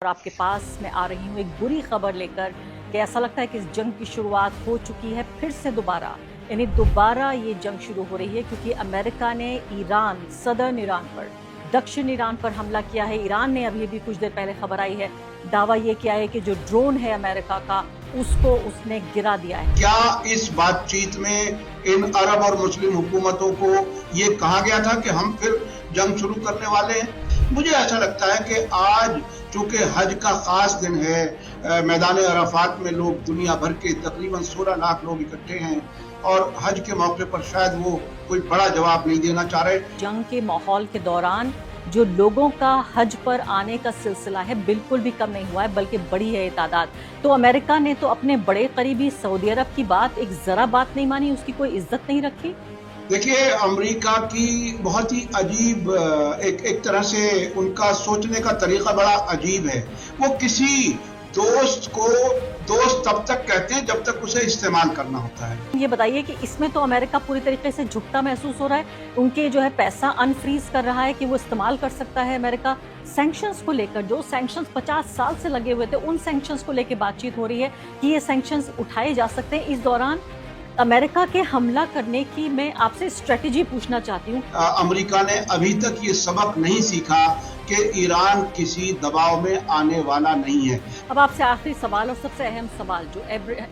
और आपके पास मैं आ रही हूँ एक बुरी खबर लेकर कि ऐसा लगता है कि इस जंग की शुरुआत हो चुकी है फिर से दोबारा। यानी दोबारा ये जंग शुरू हो रही है क्योंकि अमेरिका ने ईरान, सदर्न ईरान पर, दक्षिण ईरान पर हमला किया है। ईरान ने अभी कुछ देर पहले खबर आई है, दावा ये किया है कि जो ड्रोन है अमेरिका का उसको उसने गिरा दिया है। क्या इस बातचीत में इन अरब और मुस्लिम हुकूमतों को ये कहा गया था कि हम फिर जंग शुरू करने वाले हैं? मुझे ऐसा लगता है कि आज चूंकि हज का खास दिन है, मैदान अराफात में लोग दुनिया भर के तकरीबन 16 लाख लोग इकट्ठे हैं और हज के मौके पर शायद वो कोई बड़ा जवाब नहीं देना चाह रहे। जंग के माहौल के दौरान जो लोगों का हज पर आने का सिलसिला है बिल्कुल भी कम नहीं हुआ है, बल्कि बढ़ी है ये तादाद। तो अमेरिका ने तो अपने बड़े करीबी सऊदी अरब की बात एक जरा बात नहीं मानी, उसकी कोई इज्जत नहीं रखी। देखिए, अमेरिका की बहुत ही अजीब एक तरह से उनका सोचने का तरीका बड़ा अजीब है। वो किसी दोस्त को दोस्त तब तक कहते हैं जब तक उसे इस्तेमाल करना होता है। ये बताइए कि इसमें तो अमेरिका पूरी तरीके से झुकता महसूस हो रहा है। उनके जो है पैसा अनफ्रीज कर रहा है कि वो इस्तेमाल कर सकता है अमेरिका। सैंक्शंस को लेकर, जो सैंक्शंस 50 साल से लगे हुए थे, उन सैंक्शंस को लेकर बातचीत हो रही है कि ये सैंक्शंस उठाए जा सकते हैं। इस दौरान अमेरिका के हमला करने की मैं आपसे स्ट्रेटेजी पूछना चाहती हूँ। अमेरिका ने अभी तक ये सबक नहीं सीखा कि ईरान किसी दबाव में आने वाला नहीं है। अब आपसे आखिरी सवाल और सबसे अहम सवाल, जो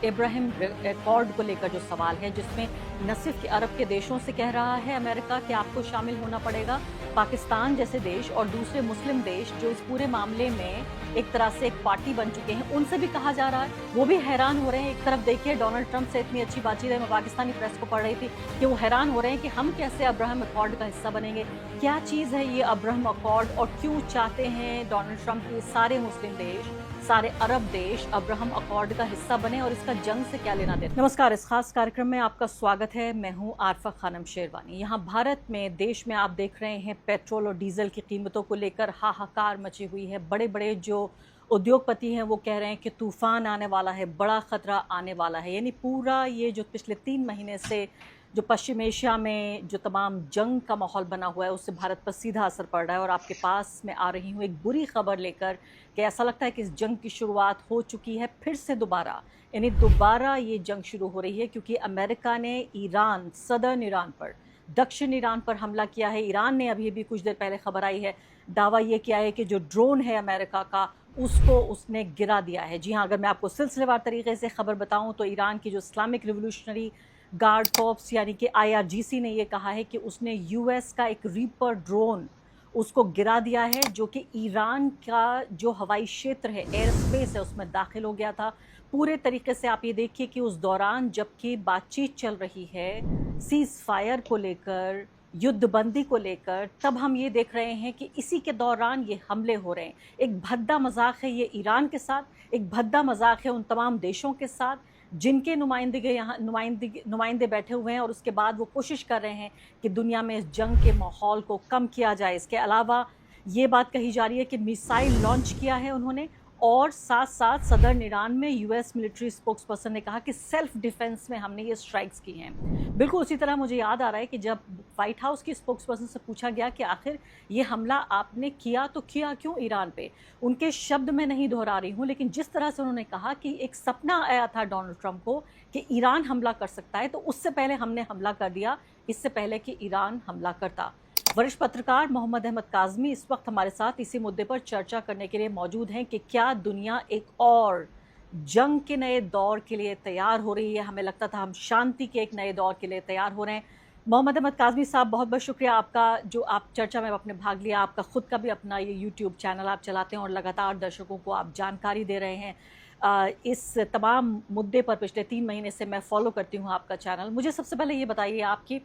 इब्राहिम अकॉर्ड को लेकर जो सवाल है, जिसमें न सिर्फ अरब के देशों से कह रहा है अमेरिका कि आपको शामिल होना पड़ेगा, पाकिस्तान जैसे देश और दूसरे मुस्लिम देश जो इस पूरे मामले में एक तरह से एक पार्टी बन चुके हैं, उनसे भी कहा जा रहा है, वो भी हैरान हो रहे हैं। एक तरफ देखिए, डोनाल्ड ट्रंप से इतनी अच्छी बातचीत है, मैं पाकिस्तानी प्रेस को पढ़ रही थी कि वो हैरान हो रहे हैं कि हम कैसे अब्राहम अकॉर्ड का हिस्सा बनेंगे। क्या चीज़ है ये अब्राहम अकॉर्ड और क्यों चाहते हैं डोनाल्ड ट्रंप ये सारे मुस्लिम देश, सारे अरब देश अब्राहम अकॉर्ड का हिस्सा बने और इसका जंग से क्या लेना देना? नमस्कार, इस खास कार्यक्रम में आपका स्वागत है। मैं हूं आरफा खानम शेरवानी। यहाँ भारत में, देश में आप देख रहे हैं पेट्रोल और डीजल की कीमतों को लेकर हाहाकार मची हुई है। बड़े बड़े जो उद्योगपति हैं वो कह रहे हैं कि तूफान आने वाला है, बड़ा खतरा आने वाला है। यानी पूरा ये जो पिछले 3 महीने से जो पश्चिम एशिया में जो तमाम जंग का माहौल बना हुआ है, उससे भारत पर सीधा असर पड़ रहा है। और आपके पास मैं आ रही हूँ एक बुरी खबर लेकर कि ऐसा लगता है कि इस जंग की शुरुआत हो चुकी है फिर से दोबारा। यानी दोबारा ये जंग शुरू हो रही है क्योंकि अमेरिका ने ईरान, सदर्न ईरान पर, दक्षिण ईरान पर हमला किया है। ईरान ने अभी कुछ देर पहले खबर आई है, दावा ये किया है कि जो ड्रोन है अमेरिका का उसको उसने गिरा दिया है। जी हाँ, अगर मैं आपको सिलसिलेवार तरीके से खबर बताऊं तो ईरान की जो इस्लामिक रिवोल्यूशनरी गार्ड कॉर्प्स यानी कि IRGC ने ये कहा है कि उसने US का एक रीपर ड्रोन उसको गिरा दिया है, जो कि ईरान का जो हवाई क्षेत्र है, एयर स्पेस है, उसमें दाखिल हो गया था। पूरे तरीके से आप ये देखिए कि उस दौरान जबकि बातचीत चल रही है सीज फायर को लेकर, युद्धबंदी को लेकर, तब हम ये देख रहे हैं कि इसी के दौरान ये हमले हो रहे हैं। एक भद्दा मजाक है ये ईरान के साथ, एक भद्दा मजाक है उन तमाम देशों के साथ जिनके नुमाइंदे बैठे हुए हैं और उसके बाद वो कोशिश कर रहे हैं कि दुनिया में इस जंग के माहौल को कम किया जाए। इसके अलावा ये बात कही जा रही है कि मिसाइल लॉन्च किया है उन्होंने, और साथ साथ सदर्न ईरान में US मिलिट्री स्पोक्स पर्सन ने कहा कि सेल्फ डिफेंस में हमने ये स्ट्राइक्स की हैं। बिल्कुल उसी तरह मुझे याद आ रहा है कि जब व्हाइट हाउस की स्पोक्स पर्सन से पूछा गया कि आखिर ये हमला आपने किया तो किया क्यों ईरान पे, उनके शब्द में नहीं दोहरा रही हूँ, लेकिन जिस तरह से उन्होंने कहा कि एक सपना आया था डोनाल्ड ट्रंप को कि ईरान हमला कर सकता है, तो उससे पहले हमने हमला कर दिया, इससे पहले कि ईरान हमला करता। वरिष्ठ पत्रकार मोहम्मद अहमद काज़मी इस वक्त हमारे साथ इसी मुद्दे पर चर्चा करने के लिए मौजूद हैं कि क्या दुनिया एक और जंग के नए दौर के लिए तैयार हो रही है। हमें लगता था हम शांति के एक नए दौर के लिए तैयार हो रहे हैं। मोहम्मद अहमद काज़मी साहब, बहुत बहुत शुक्रिया आपका, जो आप चर्चा में आपने भाग लिया। आपका खुद का भी अपना ये YouTube चैनल आप चलाते हैं और लगातार दर्शकों को आप जानकारी दे रहे हैं इस तमाम मुद्दे पर। पिछले 3 महीने से मैं फॉलो करती हूँ आपका चैनल। मुझे सबसे पहले ये बताइए, आपकी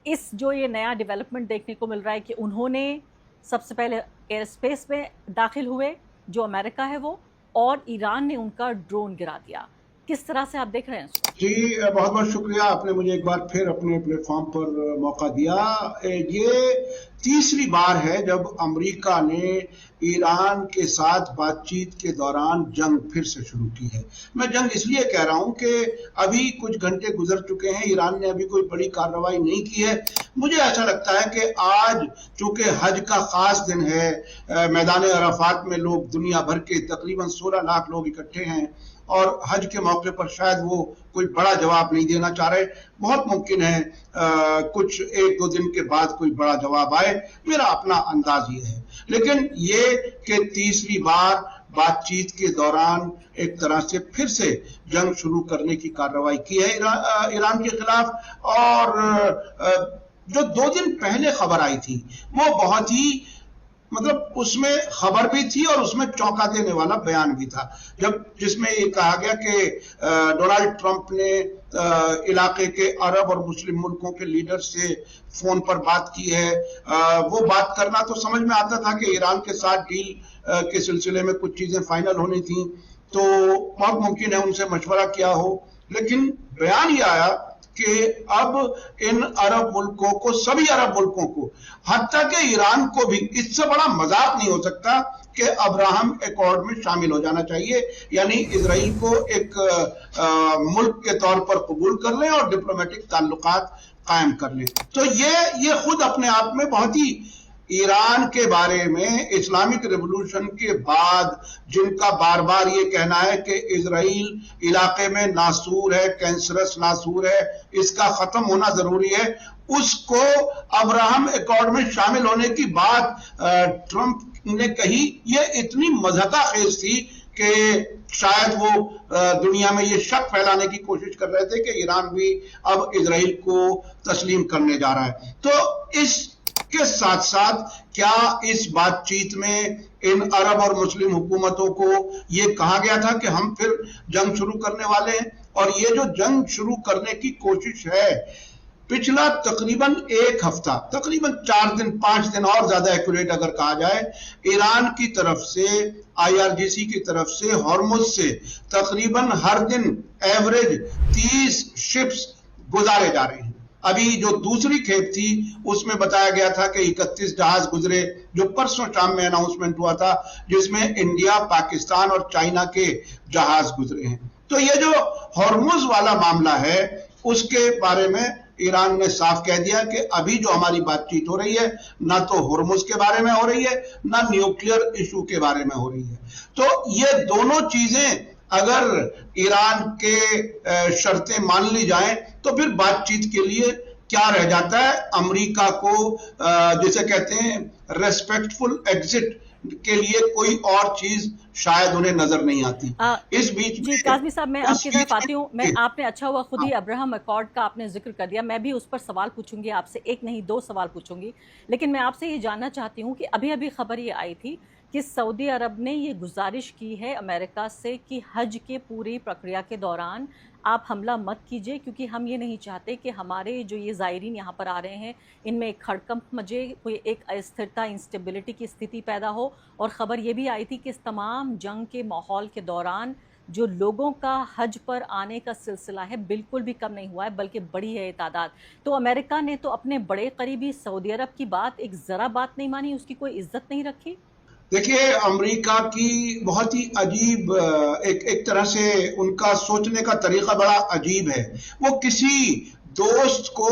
इस जो ये नया डेवलपमेंट देखने को मिल रहा है कि उन्होंने सबसे पहले एयर स्पेस में दाखिल हुए जो अमेरिका है वो, और ईरान ने उनका ड्रोन गिरा दिया, किस तरह से आप देख रहे हैं? जी, बहुत बहुत शुक्रिया, आपने मुझे एक बार फिर अपने प्लेटफॉर्म पर मौका दिया। ये तीसरी बार है जब अमेरिका ने ईरान के साथ बातचीत के दौरान जंग फिर से शुरू की है। मैं जंग इसलिए कह रहा हूं कि अभी कुछ घंटे गुजर चुके हैं, ईरान ने अभी कोई बड़ी कार्रवाई नहीं की है। मुझे ऐसा लगता है कि आज चूंकि हज का खास दिन है, मैदान अराफात में लोग दुनिया भर के तकरीबन 16 लाख लोग इकट्ठे हैं और हज के मौके पर शायद वो कोई बड़ा जवाब नहीं देना चाह रहे। बहुत मुमकिन है कुछ 1-2 दिन के बाद कोई बड़ा जवाब आए, मेरा अपना अंदाज ये है। लेकिन ये कि तीसरी बार बातचीत के दौरान एक तरह से फिर से जंग शुरू करने की कार्रवाई की है ईरान के खिलाफ। और जो 2 दिन पहले खबर आई थी वो बहुत ही मतलब उसमें खबर भी थी और उसमें चौंका देने वाला बयान भी था, जिसमें ये कहा गया कि डोनाल्ड ट्रंप ने इलाके के अरब और मुस्लिम मुल्कों के लीडर से फोन पर बात की है। वो बात करना तो समझ में आता था कि ईरान के साथ डील के सिलसिले में कुछ चीजें फाइनल होनी थी, तो बहुत मुमकिन है उनसे मशवरा किया हो। लेकिन बयान ये आया कि अब इन अरब मुल्कों को, सभी अरब मुल्कों को, हत्ता के ईरान को भी, इससे बड़ा मजाक नहीं हो सकता कि अब्राहम एकॉर्ड में शामिल हो जाना चाहिए, यानी इजराइल को एक मुल्क के तौर पर कबूल कर लें और डिप्लोमेटिक ताल्लुकात कायम कर लें। तो ये खुद अपने आप में बहुत ही ईरान के बारे में इस्लामिक रिवॉल्यूशन के बाद जिनका बार बार ये कहना है कि इजराइल इलाके में नासूर है, कैंसरस नासूर है, इसका खत्म होना जरूरी है, उसको अब्राहम एकॉर्ड में शामिल होने की बात ट्रंप ने कही। ये इतनी मज़हक़ाखेज़ थी कि शायद वो दुनिया में ये शक फैलाने की कोशिश कर रहे थे कि ईरान भी अब इजराइल को तस्लीम करने जा रहा है। तो इसके साथ साथ क्या इस बातचीत में इन अरब और मुस्लिम हुकूमतों को ये कहा गया था कि हम फिर जंग शुरू करने वाले हैं? और ये जो जंग शुरू करने की कोशिश है, पिछला तकरीबन 1 हफ्ता, तकरीबन 4 दिन 5 दिन और ज्यादा एक्यूरेट अगर कहा जाए, ईरान की तरफ से, IRGC की तरफ से, हॉर्मुज से तकरीबन हर दिन एवरेज 30 शिप्स गुजारे जा रहे हैं। अभी जो दूसरी खेप थी उसमें बताया गया था कि 31 जहाज गुजरे, जो परसों शाम में अनाउंसमेंट हुआ था, जिसमें इंडिया, पाकिस्तान और चाइना के जहाज गुजरे हैं। तो ये जो हॉर्मुज वाला मामला है उसके बारे में ईरान ने साफ कह दिया कि अभी जो हमारी बातचीत हो रही है ना तो हॉर्मुज के बारे में हो रही है ना न्यूक्लियर इशू के बारे में हो रही है। तो ये दोनों चीजें अगर ईरान के शर्तें मान ली जाएं तो फिर बातचीत के लिए क्या रह जाता है? अमेरिका को जिसे कहते हैं रेस्पेक्टफुल एग्जिट के लिए कोई और चीज शायद उन्हें नजर नहीं आती। इस बीच जी काज़मी साहब, मैं आपकी तरफ आती हूँ। मैं आपने अच्छा हुआ खुद ही अब्राहम एकॉर्ड का आपने जिक्र कर दिया, मैं भी उस पर सवाल पूछूंगी आपसे, 1 नहीं 2 सवाल पूछूंगी। लेकिन मैं आपसे ये जानना चाहती हूँ कि अभी अभी खबर ये आई थी कि सऊदी अरब ने ये गुजारिश की है अमेरिका से कि हज के पूरी प्रक्रिया के दौरान आप हमला मत कीजिए, क्योंकि हम ये नहीं चाहते कि हमारे जो ये ज़ायरीन यहाँ पर आ रहे हैं इनमें एक खड़कंप मचे, कोई एक अस्थिरता, इंस्टेबिलिटी की स्थिति पैदा हो। और ख़बर ये भी आई थी कि इस तमाम जंग के माहौल के दौरान जो लोगों का हज पर आने का सिलसिला है बिल्कुल भी कम नहीं हुआ है, बल्कि बढ़ी है ये तादाद। तो अमेरिका ने तो अपने बड़े करीबी सऊदी अरब की बात एक ज़रा बात नहीं मानी, उसकी कोई इज्जत नहीं रखी। देखिए, अमेरिका की बहुत ही अजीब एक तरह से उनका सोचने का तरीका बड़ा अजीब है। वो किसी दोस्त को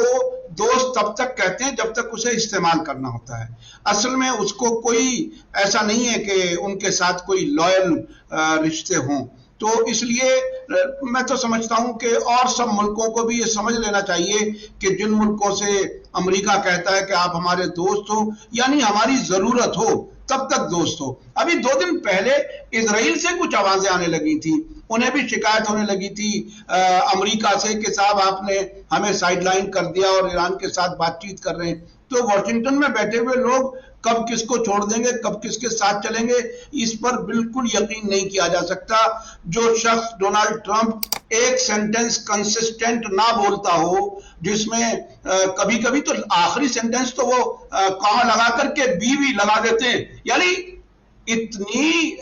दोस्त तब तक कहते हैं जब तक उसे इस्तेमाल करना होता है। असल में उसको कोई ऐसा नहीं है कि उनके साथ कोई लॉयल रिश्ते हों। तो इसलिए मैं तो समझता हूं कि और सब मुल्कों को भी ये समझ लेना चाहिए कि जिन मुल्कों से अमेरिका कहता है कि आप हमारे दोस्त हो, यानी हमारी जरूरत हो तब तक दोस्त हो। अभी 2 दिन पहले इजराइल से कुछ आवाजें आने लगी थी, उन्हें भी शिकायत होने लगी थी अमेरिका से कि साहब आपने हमें साइडलाइन कर दिया और ईरान के साथ बातचीत कर रहे हैं। तो वॉशिंगटन में बैठे हुए लोग कब किसको छोड़ देंगे, कब किसके साथ चलेंगे, इस पर बिल्कुल यकीन नहीं किया जा सकता। जो शख्स डोनाल्ड ट्रंप एक सेंटेंस कंसिस्टेंट ना बोलता हो, जिसमें कभी कभी तो आखिरी सेंटेंस तो वो कॉमा लगा करके भी लगा देते हैं, यानी इतनी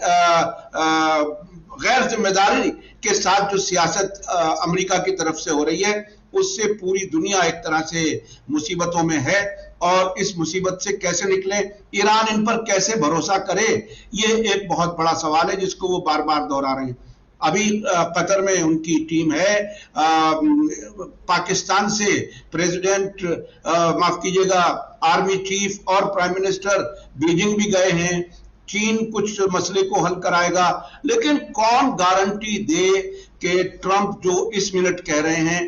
गैर जिम्मेदारी के साथ जो सियासत अमेरिका की तरफ से हो रही है, उससे पूरी दुनिया एक तरह से मुसीबतों में है, और इस मुसीबत से कैसे निकले, ईरान इन पर कैसे भरोसा करे, ये एक बहुत बड़ा सवाल है जिसको वो बार बार दोहरा रहे हैं। अभी कतर में उनकी टीम है, पाकिस्तान से प्रेसिडेंट, माफ कीजिएगा, आर्मी चीफ और प्राइम मिनिस्टर बीजिंग भी गए हैं। चीन कुछ मसले को हल कराएगा, लेकिन कौन गारंटी दे कि ट्रंप जो इस मिनट कह रहे हैं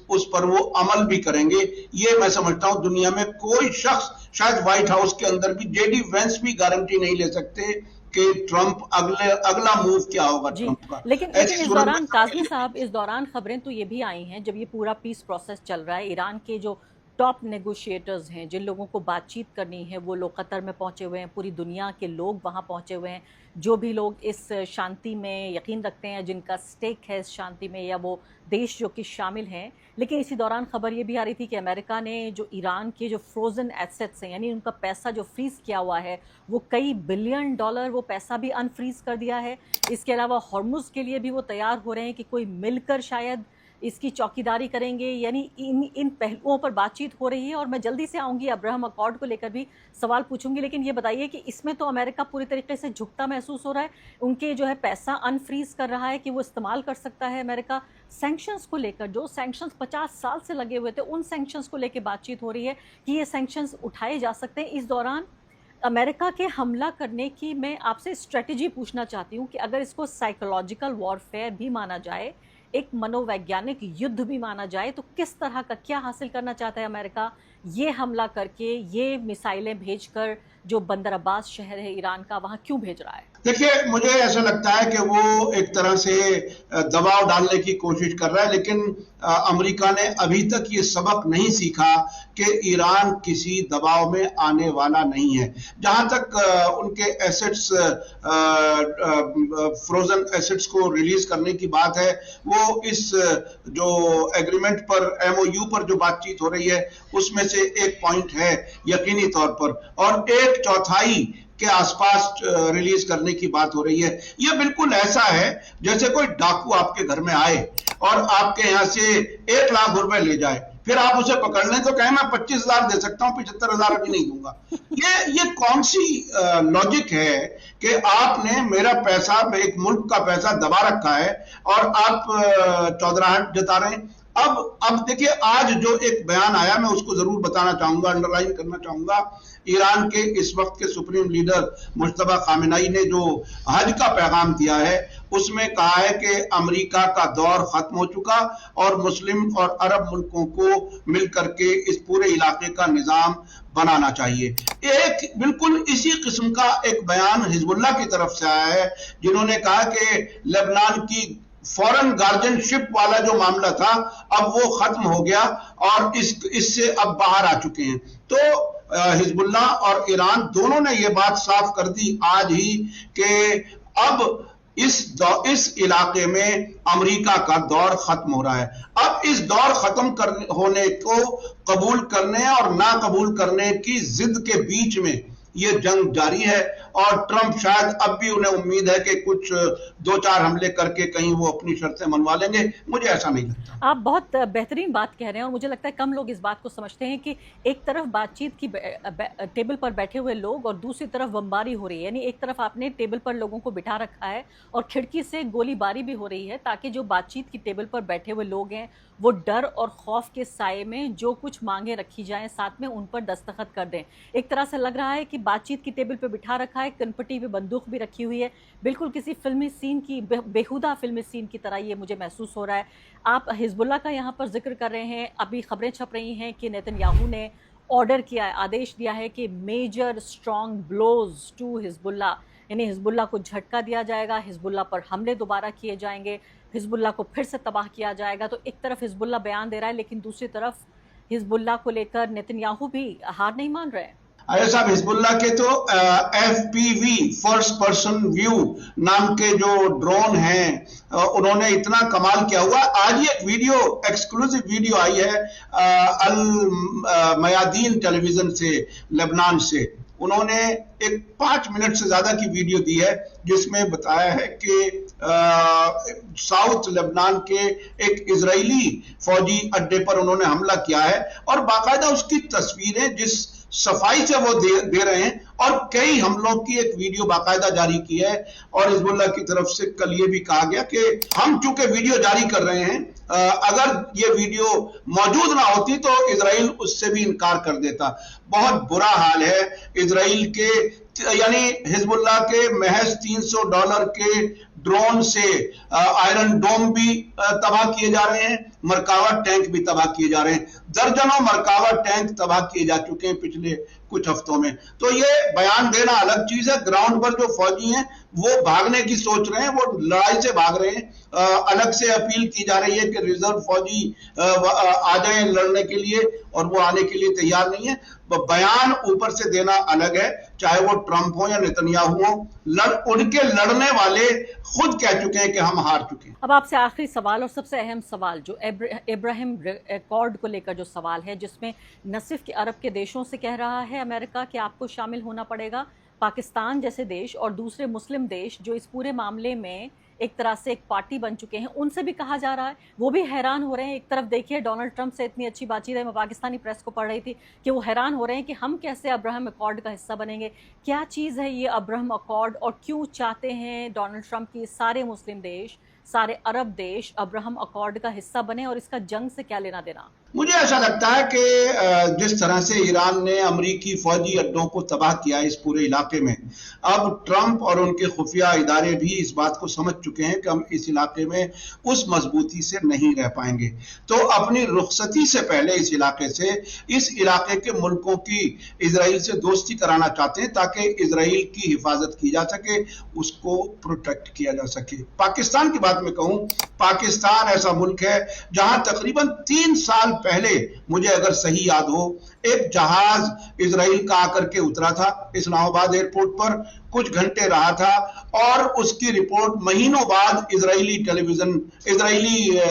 उस पर वो अमल भी करेंगे। ये मैं समझता हूं दुनिया में कोई शख्स, शायद व्हाइट हाउस के अंदर भी जेडी वेंस भी गारंटी नहीं ले सकते कि ट्रंप अगला मूव क्या होगा ट्रंप का। लेकिन इस दौरान काज़मी साहब, इस दौरान खबरें तो ये भी आई हैं, जब ये पूरा पीस प्रोसेस चल रहा है, ईरान के जो टॉप नेगोशिएटर्स हैं, जिन लोगों को बातचीत करनी है, वो लोग कतर में पहुंचे हुए हैं, पूरी दुनिया के लोग वहां पहुंचे हुए हैं, जो भी लोग इस शांति में यकीन रखते हैं, जिनका स्टेक है इस शांति में, या वो देश जो कि शामिल हैं। लेकिन इसी दौरान खबर ये भी आ रही थी कि अमेरिका ने जो ईरान के जो फ्रोजन एसेट्स हैं, यानी उनका पैसा जो फ्रीज किया हुआ है, वो कई बिलियन डॉलर वो पैसा भी अनफ्रीज कर दिया है। इसके अलावा हॉर्मुज के लिए भी वो तैयार हो रहे हैं कि कोई मिलकर शायद इसकी चौकीदारी करेंगे। यानी इन पहलुओं पर बातचीत हो रही है, और मैं जल्दी से आऊंगी अब्राहम अकॉर्ड को लेकर भी सवाल पूछूंगी। लेकिन ये बताइए कि इसमें तो अमेरिका पूरी तरीके से झुकता महसूस हो रहा है, उनके जो है पैसा अनफ्रीज कर रहा है कि वो इस्तेमाल कर सकता है अमेरिका। सैंक्शंस को लेकर, जो सैंक्शंस 50 साल से लगे हुए थे, उन सैंक्शंस को लेकर बातचीत हो रही है कि ये सैंक्शंस उठाए जा सकते हैं। इस दौरान अमेरिका के हमला करने की मैं आपसे स्ट्रेटजी पूछना चाहती हूँ कि अगर इसको साइकोलॉजिकल वॉरफेयर भी माना जाए, एक मनोवैज्ञानिक युद्ध भी माना जाए, तो किस तरह का क्या हासिल करना चाहता है अमेरिका ये हमला करके, ये मिसाइलें भेजकर जो बंदर अब्बास शहर है ईरान का, वहां क्यों भेज रहा है? देखिए, मुझे ऐसा लगता है कि वो एक तरह से दबाव डालने की कोशिश कर रहा है, लेकिन अमेरिका ने अभी तक ये सबक नहीं सीखा कि ईरान किसी दबाव में आने वाला नहीं है। जहां तक उनके एसेट्स, फ्रोजन एसेट्स को रिलीज करने की बात है, वो इस जो एग्रीमेंट पर, एमओयू पर जो बातचीत हो रही है, उसमें से एक पॉइंट है यकीनी तौर पर, और 1/4 के आसपास रिलीज करने की बात हो रही है। यह बिल्कुल ऐसा है जैसे कोई डाकू आपके घर में आए और आपके यहां से 1 लाख रुपए ले जाए, फिर आप उसे पकड़ लें तो कहें मैं 25,000 दे सकता हूं, 75,000 अभी नहीं दूंगा। ये कौन सी लॉजिक है कि आपने मेरा पैसा, एक मुल्क का पैसा दबा रखा है और आप चौधराहट जता रहे हैं। अब देखिए, आज जो एक बयान आया, मैं उसको जरूर बताना चाहूंगा, अंडरलाइन करना चाहूंगा। ईरान के इस वक्त के सुप्रीम लीडर मुश्तबा खामेनेई ने जो हज का पैगाम दिया है, उसमें कहा है कि अमेरिका का दौर खत्म हो चुका और मुस्लिम और अरब मुल्कों को मिलकर के इस पूरे इलाके का निजाम बनाना चाहिए। एक बिल्कुल इसी किस्म का एक बयान हिजबुल्लाह की तरफ से आया है, जिन्होंने कहा कि लेबनान की फॉरेन गार्जियनशिप वाला जो मामला था, अब वो खत्म हो गया और इससे अब बाहर आ चुके हैं। तो हिजबुल्लाह और ईरान दोनों ने ये बात साफ कर दी आज ही कि अब इस इलाके में अमेरिका का दौर खत्म हो रहा है। अब इस दौर खत्म होने को कबूल करने और ना कबूल करने की जिद के बीच में ये जंग जारी है, और ट्रंप शायद अब भी उन्हें उम्मीद है कि कुछ 2-4 हमले करके कहीं वो अपनी शर्तें मनवा लेंगे। मुझे ऐसा नहीं लगता। आप बहुत बेहतरीन बात कह रहे हैं, और मुझे लगता है कम लोग इस बात को समझते हैं कि एक तरफ बातचीत की टेबल पर बैठे हुए लोग और दूसरी तरफ बमबारी हो रही है। यानी एक तरफ आपने टेबल पर लोगों को बिठा रखा है और खिड़की से गोलीबारी भी हो रही है, ताकि जो बातचीत की टेबल पर बैठे हुए लोग हैं वो डर और खौफ के साए में जो कुछ मांगे रखी जाएं, साथ में उन पर दस्तखत कर दें। एक तरह से लग रहा है कि बातचीत की टेबल पर बिठा रखा है, कनपटी पे बंदूक भी रखी हुई है, बिल्कुल किसी फिल्मी सीन की, बेहुदा फिल्मी सीन की तरह ये मुझे महसूस हो रहा है। आप हिजबुल्लाह का यहाँ पर जिक्र कर रहे हैं, अभी खबरें छप रही हैं कि नेतन्याहू ने ऑर्डर किया है, आदेश दिया है कि major strong blows to Hezbollah, यानी हिजबुल्लाह को झटका दिया जाएगा, हिजबुल्लाह पर हमले दोबारा किए जाएंगे, हिजबुल्लाह को फिर से तबाह किया जाएगा। तो एक तरफ हिजबुल्लाह बयान दे रहा है, लेकिन दूसरी तरफ हिजबुल्लाह को लेकर नेतन्याहू भी हार नहीं मान रहे हैं। अरे साहब, हिजबुल्लाह के तो FPV, फर्स्ट पर्सन व्यू नाम के जो ड्रोन हैं, उन्होंने इतना कमाल किया हुआ। आज ये एक वीडियो, एक्सक्लूसिव वीडियो आई है अल मयादीन टेलीविजन से, लेबनान से, उन्होंने एक 5 मिनट से ज्यादा की वीडियो दी है जिसमें बताया है कि साउथ लेबनान के एक इजरायली फौजी अड्डे पर उन्होंने हमला किया है और बाकायदा उसकी तस्वीरें जिस सफाई से वो दे रहे हैं और कई हमलों की एक वीडियो बाकायदा जारी की है। और हिजबुल्लाह की तरफ से कल ये भी कहा गया कि हम चूंकि वीडियो जारी कर रहे हैं, अगर ये वीडियो मौजूद ना होती तो इजराइल उससे भी इनकार कर देता। बहुत बुरा हाल है इजराइल के, यानी हिजबुल्लाह के महज $300 के ड्रोन से आयरन डोम भी तबाह किए जा रहे हैं, मरकावा टैंक भी तबाह किए जा रहे हैं। दर्जनों मरकावा टैंक तबाह किए जा चुके हैं पिछले कुछ हफ्तों में। तो ये बयान देना अलग चीज है, ग्राउंड पर जो फौजी हैं वो भागने की सोच रहे हैं, वो लड़ाई से भाग रहे हैं। अलग से अपील की जा रही है कि रिजर्व फौजी आ जाएं लड़ने के लिए, और वो आने के लिए तैयार नहीं है। बयान ऊपर से देना अलग है, चाहे वो ट्रंप हो या नेतन्याहू हो। उनके लड़ने वाले खुद कह चुके हैं कि हम हार चुके हैं। अब आपसे आखिरी सवाल और सबसे अहम सवाल, जो इब्राहिम अकॉर्ड को लेकर जो सवाल है, जिसमें न सिर्फ कि अरब के देशों से कह रहा है अमेरिका कि आपको शामिल होना पड़ेगा, पाकिस्तान जैसे देश और दूसरे मुस्लिम देश जो इस पूरे मामले में एक तरह से एक पार्टी बन चुके हैं, उनसे भी कहा जा रहा है, वो भी हैरान हो रहे हैं। एक तरफ देखिए डोनाल्ड ट्रंप से इतनी अच्छी बातचीत है, मैं पाकिस्तानी प्रेस को पढ़ रही थी कि वो हैरान हो रहे हैं कि हम कैसे अब्राहम अकॉर्ड का हिस्सा बनेंगे। क्या चीज़ है ये अब्राहम अकॉर्ड और क्यों चाहते हैं डोनाल्ड ट्रंप की सारे मुस्लिम देश, सारे अरब देश अब्राहम अकॉर्ड का हिस्सा बने, और इसका जंग से क्या लेना देना? मुझे ऐसा लगता है कि जिस तरह से ईरान ने अमेरिकी फौजी अड्डों को तबाह किया इस पूरे इलाके में, अब ट्रंप और उनके खुफिया इदारे भी इस बात को समझ चुके हैं कि हम इस इलाके में उस मजबूती से नहीं रह पाएंगे। तो अपनी रुखसती से पहले इस इलाके से, इस इलाके के मुल्कों की इजराइल से दोस्ती कराना चाहते हैं ताकि इजराइल की हिफाजत की जा सके, उसको प्रोटेक्ट किया जा सके। पाकिस्तान की बात में कहूं, पाकिस्तान ऐसा मुल्क है जहां तकरीबन 3 साल पहले, मुझे अगर सही याद हो, एक जहाज इजराइल का आकर के उतरा था इस्लामाबाद एयरपोर्ट पर, कुछ घंटे रहा था और उसकी रिपोर्ट महीनों बाद इजरायली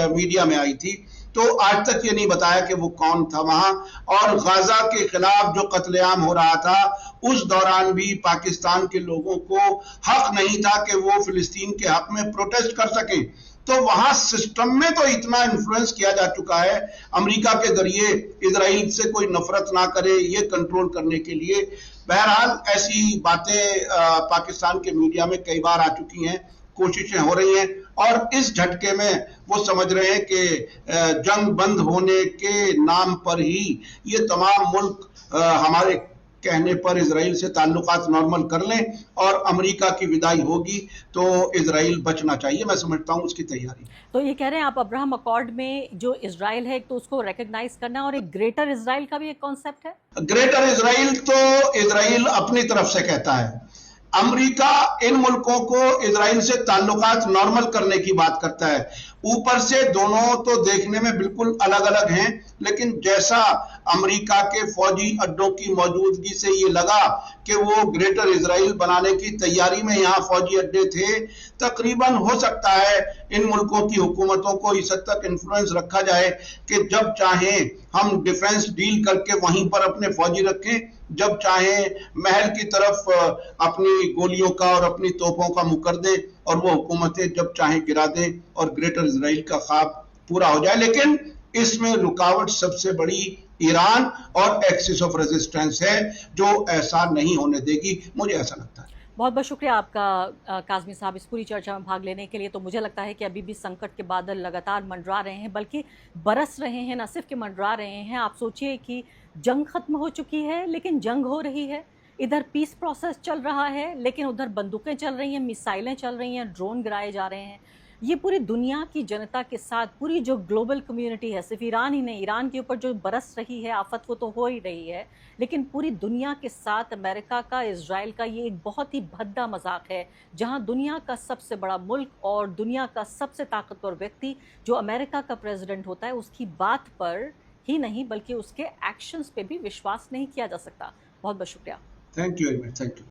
मीडिया में आई थी। तो आज तक ये नहीं बताया कि वो कौन था वहां। और गाजा के खिलाफ जो कत्लेआम हो रहा था, उस दौरान भी पाकिस्तान के लोगों को हक नहीं था कि वो फिलिस्तीन के हक में प्रोटेस्ट कर सके। तो वहां सिस्टम में तो इतना इन्फ्लुएंस किया जा चुका है अमेरिका के जरिए, इजराइल से कोई नफरत ना करे ये कंट्रोल करने के लिए। बहरहाल ऐसी बातें पाकिस्तान के मीडिया में कई बार आ चुकी हैं, कोशिशें हो रही हैं, और इस झटके में वो समझ रहे हैं कि जंग बंद होने के नाम पर ही ये तमाम मुल्क हमारे कहने पर इजराइल से ताल्लुकात नॉर्मल कर लें और अमेरिका की विदाई होगी तो इजराइल बचना चाहिए। मैं समझता हूं उसकी तैयारी। तो ये कह रहे हैं आप अब्राहम अकॉर्ड में जो इजराइल है, एक तो उसको रिकॉग्नाइज करना और एक ग्रेटर इजराइल का भी एक कॉन्सेप्ट है। ग्रेटर इजराइल तो इजराइल अपनी तरफ से कहता है, अमेरिका इन मुल्कों को इजराइल से ताल्लुकात नॉर्मल करने की बात करता है। ऊपर से दोनों तो देखने में बिल्कुल अलग अलग हैं, लेकिन जैसा अमेरिका के फौजी अड्डों की मौजूदगी से ये लगा कि वो ग्रेटर इजराइल बनाने की तैयारी में यहाँ फौजी अड्डे थे, तकरीबन हो सकता है इन मुल्कों की हुकूमतों को इस हद तक इन्फ्लुएंस रखा जाए कि जब चाहें हम डिफेंस डील करके वहीं पर अपने फौजी रखें, जब चाहें महल की तरफ अपनी गोलियों का और अपनी तोपों का मुँह कर दें और वो हुकूमतें जब चाहें गिरा दें और ग्रेटर इजराइल का ख्वाब पूरा हो जाए। लेकिन इसमें रुकावट सबसे बड़ी ईरान और एक्सिस ऑफ रेजिस्टेंस है जो ऐसा नहीं होने देगी, मुझे ऐसा लगता है। बहुत बहुत शुक्रिया आपका काज़मी साहब इस पूरी चर्चा में भाग लेने के लिए। तो मुझे लगता है कि अभी भी संकट के बादल लगातार मंडरा रहे हैं, बल्कि बरस रहे हैं, न सिर्फ कि मंडरा रहे हैं। आप सोचिए कि जंग खत्म हो चुकी है लेकिन जंग हो रही है, इधर पीस प्रोसेस चल रहा है लेकिन उधर बंदूकें चल रही हैं, मिसाइलें चल रही हैं, ड्रोन गिराए जा रहे हैं। ये पूरी दुनिया की जनता के साथ पूरी जो ग्लोबल कम्युनिटी है, सिर्फ ईरान ही नहीं, ईरान के ऊपर जो बरस रही है आफत वो तो हो ही रही है, लेकिन पूरी दुनिया के साथ अमेरिका का, इजराइल का ये एक बहुत ही भद्दा मजाक है, जहां दुनिया का सबसे बड़ा मुल्क और दुनिया का सबसे ताकतवर व्यक्ति जो अमेरिका का प्रेसिडेंट होता है, उसकी बात पर ही नहीं बल्कि उसके एक्शंस पे भी विश्वास नहीं किया जा सकता। बहुत बहुत शुक्रिया। Thank you very much. Thank you.